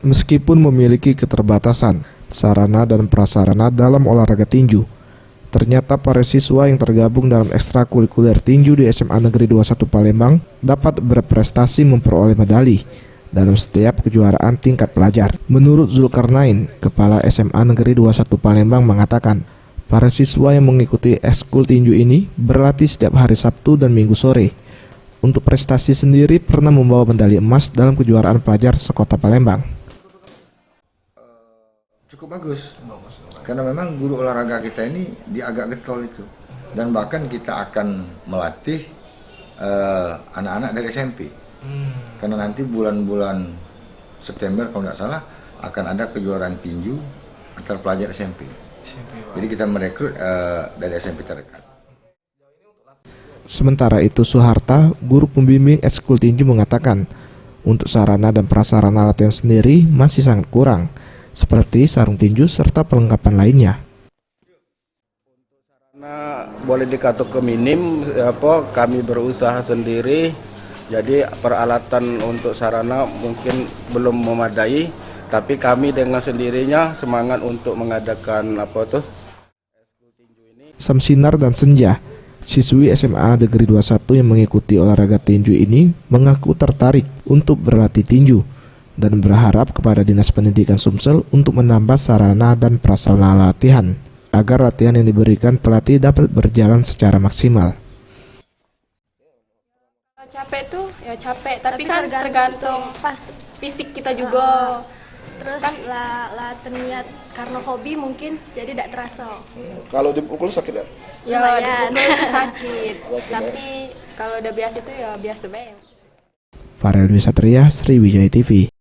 Meskipun memiliki keterbatasan sarana dan prasarana dalam olahraga tinju, ternyata para siswa yang tergabung dalam ekstrakurikuler tinju di SMA Negeri 21 Palembang dapat berprestasi memperoleh medali dalam setiap kejuaraan tingkat pelajar. Menurut Zulkarnain, Kepala SMA Negeri 21 Palembang mengatakan, para siswa yang mengikuti ekskul tinju ini berlatih setiap hari Sabtu dan Minggu sore. Untuk prestasi sendiri pernah membawa medali emas dalam kejuaraan pelajar sekota Palembang. Cukup bagus, karena memang guru olahraga kita ini dia agak getol itu, dan bahkan kita akan melatih anak-anak dari SMP, karena nanti bulan-bulan September kalau tidak salah akan ada kejuaraan tinju antar pelajar SMP. Jadi kita merekrut dari SMP terdekat. Sementara itu Suharta, guru pembimbing ekskul tinju mengatakan, untuk sarana dan prasarana latihan sendiri masih sangat kurang, seperti sarung tinju serta perlengkapan lainnya. Karena boleh dikatakan ke minim, kami berusaha sendiri, jadi peralatan untuk sarana mungkin belum memadai, tapi kami dengan sendirinya semangat untuk mengadakan Samsinar dan Senja, siswi SMA Negeri 21 yang mengikuti olahraga tinju ini mengaku tertarik untuk berlatih tinju dan berharap kepada Dinas Pendidikan Sumsel untuk menambah sarana dan prasarana latihan agar latihan yang diberikan pelatih dapat berjalan secara maksimal. Capek tuh ya capek, tapi kan tergantung pas fisik kita juga. Terus kan latihan niat karena hobi mungkin jadi tidak terasa. Kalau dipukul sakit ya? Ya dipukul itu sakit, tapi kalau udah biasa itu ya biasa banget. Farel Wisatria, Sriwijaya TV.